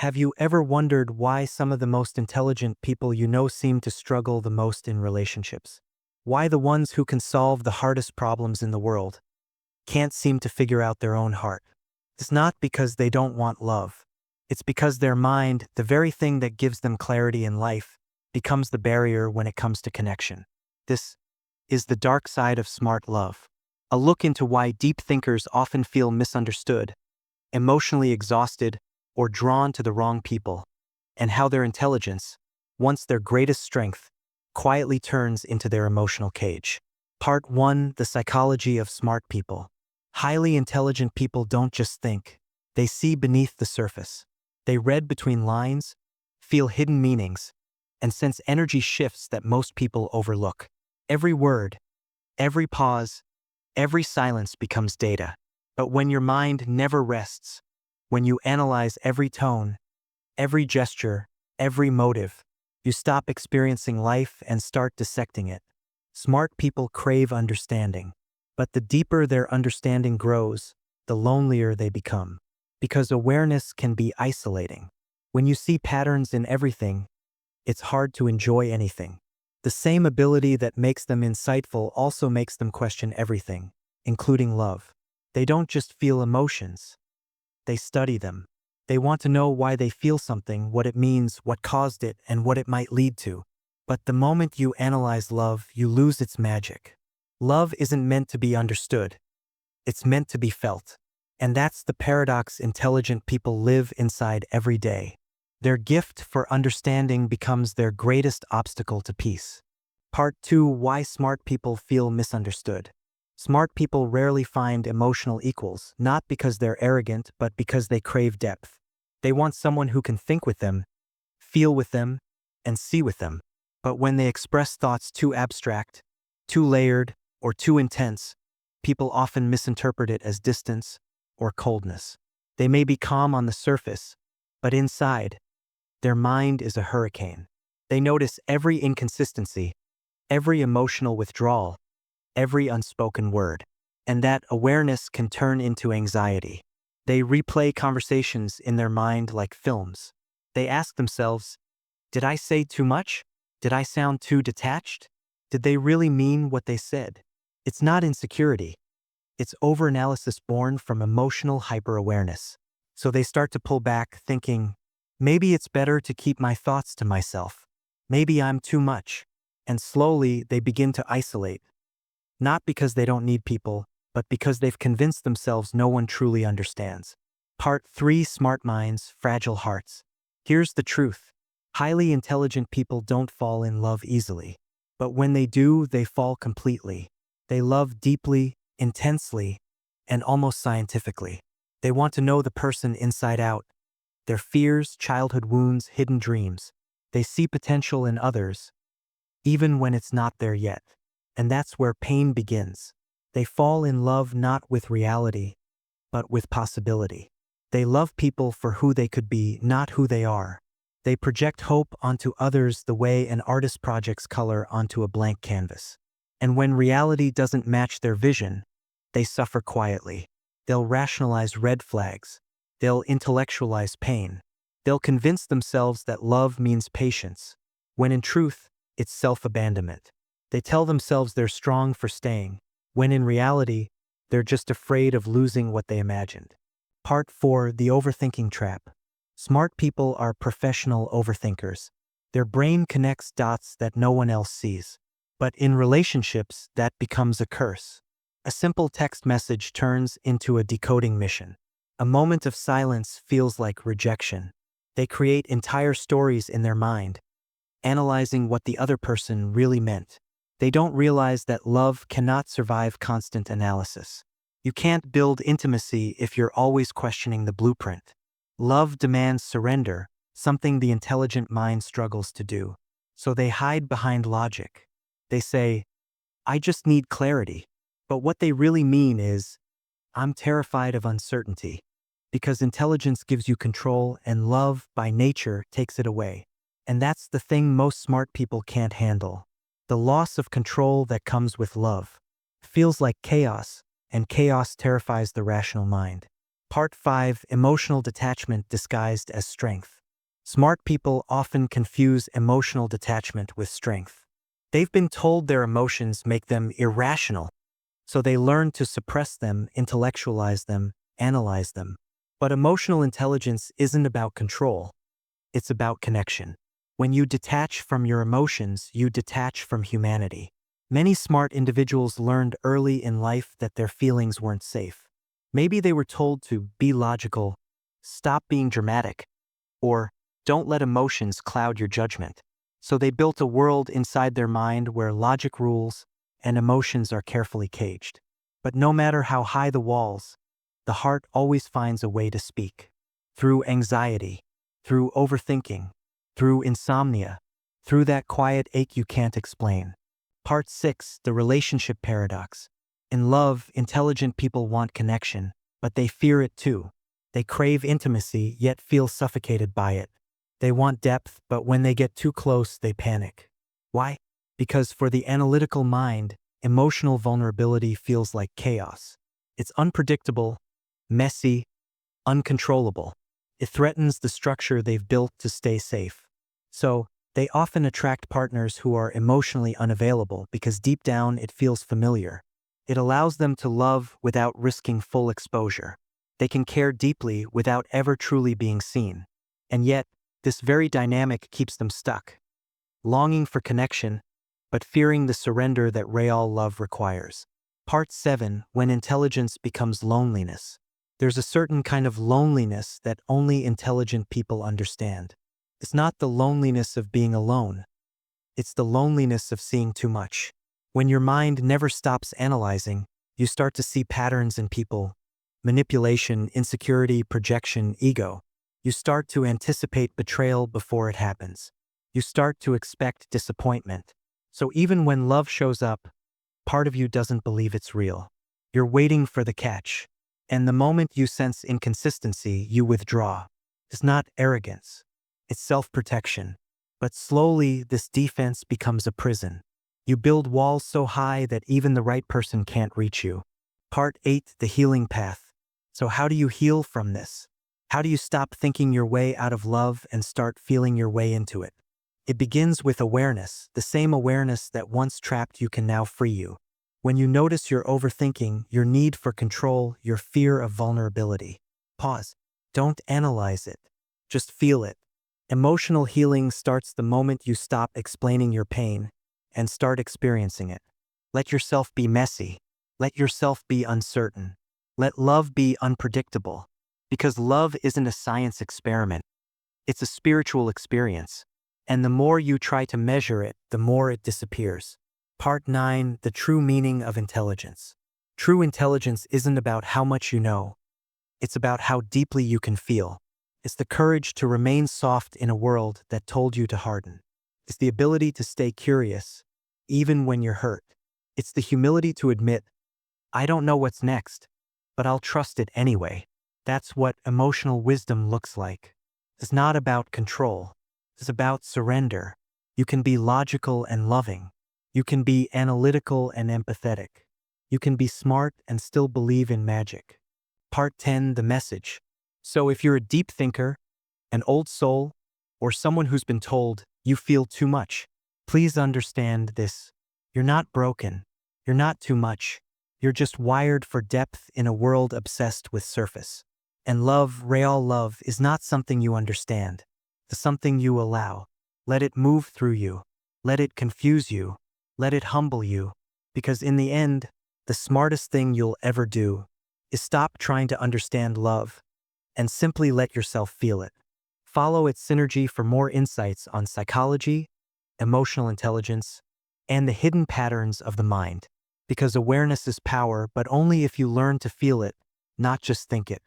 Have you ever wondered why some of the most intelligent people you know seem to struggle the most in relationships? Why the ones who can solve the hardest problems in the world can't seem to figure out their own heart? It's not because they don't want love. It's because their mind, the very thing that gives them clarity in life, becomes the barrier when it comes to connection. This is the dark side of smart love. A look into why deep thinkers often feel misunderstood, emotionally exhausted, or drawn to the wrong people, and how their intelligence, once their greatest strength, quietly turns into their emotional cage. Part 1: The Psychology of Smart People. Highly intelligent people don't just think, they see beneath the surface. They read between lines, feel hidden meanings, and sense energy shifts that most people overlook. Every word, every pause, every silence becomes data. But when your mind never rests, when you analyze every tone, every gesture, every motive, you stop experiencing life and start dissecting it. Smart people crave understanding, but the deeper their understanding grows, the lonelier they become. Because awareness can be isolating. When you see patterns in everything, it's hard to enjoy anything. The same ability that makes them insightful also makes them question everything, including love. They don't just feel emotions, they study them. They want to know why they feel something, what it means, what caused it, and what it might lead to. But the moment you analyze love, you lose its magic. Love isn't meant to be understood. It's meant to be felt. And that's the paradox intelligent people live inside every day. Their gift for understanding becomes their greatest obstacle to peace. Part 2: Why smart people feel misunderstood. Smart people rarely find emotional equals, not because they're arrogant, but because they crave depth. They want someone who can think with them, feel with them, and see with them. But when they express thoughts too abstract, too layered, or too intense, people often misinterpret it as distance or coldness. They may be calm on the surface, but inside, their mind is a hurricane. They notice every inconsistency, every emotional withdrawal, every unspoken word. And that awareness can turn into anxiety. They replay conversations in their mind like films. They ask themselves, did I say too much? Did I sound too detached? Did they really mean what they said? It's not insecurity. It's overanalysis born from emotional hyper-awareness. So they start to pull back, thinking, maybe it's better to keep my thoughts to myself. Maybe I'm too much. And slowly they begin to isolate. Not because they don't need people, but because they've convinced themselves no one truly understands. Part 3: Smart Minds, Fragile Hearts. Here's the truth. Highly intelligent people don't fall in love easily. But when they do, they fall completely. They love deeply, intensely, and almost scientifically. They want to know the person inside out, their fears, childhood wounds, hidden dreams. They see potential in others, even when it's not there yet. And that's where pain begins. They fall in love not with reality, but with possibility. They love people for who they could be, not who they are. They project hope onto others the way an artist projects color onto a blank canvas. And when reality doesn't match their vision, they suffer quietly. They'll rationalize red flags. They'll intellectualize pain. They'll convince themselves that love means patience, when in truth, it's self-abandonment. They tell themselves they're strong for staying, when in reality, they're just afraid of losing what they imagined. Part 4: The Overthinking Trap. Smart people are professional overthinkers. Their brain connects dots that no one else sees. But in relationships, that becomes a curse. A simple text message turns into a decoding mission. A moment of silence feels like rejection. They create entire stories in their mind, analyzing what the other person really meant. They don't realize that love cannot survive constant analysis. You can't build intimacy if you're always questioning the blueprint. Love demands surrender, something the intelligent mind struggles to do. So they hide behind logic. They say, I just need clarity. But what they really mean is, I'm terrified of uncertainty. Because intelligence gives you control and love, by nature, takes it away. And that's the thing most smart people can't handle. The loss of control that comes with love feels like chaos, and chaos terrifies the rational mind. Part 5. Emotional detachment disguised as strength. Smart people often confuse emotional detachment with strength. They've been told their emotions make them irrational, so they learn to suppress them, intellectualize them, analyze them. But emotional intelligence isn't about control, it's about connection. When you detach from your emotions, you detach from humanity. Many smart individuals learned early in life that their feelings weren't safe. Maybe they were told to be logical, stop being dramatic, or don't let emotions cloud your judgment. So they built a world inside their mind where logic rules and emotions are carefully caged. But no matter how high the walls, the heart always finds a way to speak. Through anxiety, through overthinking, through insomnia, through that quiet ache you can't explain. Part 6. The relationship paradox. In love, intelligent people want connection, but they fear it too. They crave intimacy, yet feel suffocated by it. They want depth, but when they get too close, they panic. Why? Because for the analytical mind, emotional vulnerability feels like chaos. It's unpredictable, messy, uncontrollable. It threatens the structure they've built to stay safe. So, they often attract partners who are emotionally unavailable because deep down it feels familiar. It allows them to love without risking full exposure. They can care deeply without ever truly being seen. And yet, this very dynamic keeps them stuck, longing for connection, but fearing the surrender that real love requires. Part 7. When intelligence becomes loneliness. There's a certain kind of loneliness that only intelligent people understand. It's not the loneliness of being alone. It's the loneliness of seeing too much. When your mind never stops analyzing, you start to see patterns in people: manipulation, insecurity, projection, ego. You start to anticipate betrayal before it happens. You start to expect disappointment. So even when love shows up, part of you doesn't believe it's real. You're waiting for the catch. And the moment you sense inconsistency, you withdraw. It's not arrogance. It's self-protection. But slowly, this defense becomes a prison. You build walls so high that even the right person can't reach you. Part 8. The healing path. So how do you heal from this? How do you stop thinking your way out of love and start feeling your way into it? It begins with awareness, the same awareness that once trapped you can now free you. When you notice your overthinking, your need for control, your fear of vulnerability, pause. Don't analyze it. Just feel it. Emotional healing starts the moment you stop explaining your pain and start experiencing it. Let yourself be messy. Let yourself be uncertain. Let love be unpredictable. Because love isn't a science experiment. It's a spiritual experience. And the more you try to measure it, the more it disappears. Part 9. The true meaning of intelligence. True intelligence isn't about how much you know. It's about how deeply you can feel. It's the courage to remain soft in a world that told you to harden. It's the ability to stay curious, even when you're hurt. It's the humility to admit, I don't know what's next, but I'll trust it anyway. That's what emotional wisdom looks like. It's not about control. It's about surrender. You can be logical and loving. You can be analytical and empathetic. You can be smart and still believe in magic. Part 10. The message. So if you're a deep thinker, an old soul, or someone who's been told you feel too much, please understand this. You're not broken. You're not too much. You're just wired for depth in a world obsessed with surface. And love, real love, is not something you understand. It's something you allow. Let it move through you. Let it confuse you. Let it humble you. Because in the end, the smartest thing you'll ever do is stop trying to understand love and simply let yourself feel it. Follow its Psynergy for more insights on psychology, emotional intelligence, and the hidden patterns of the mind. Because awareness is power, but only if you learn to feel it, not just think it.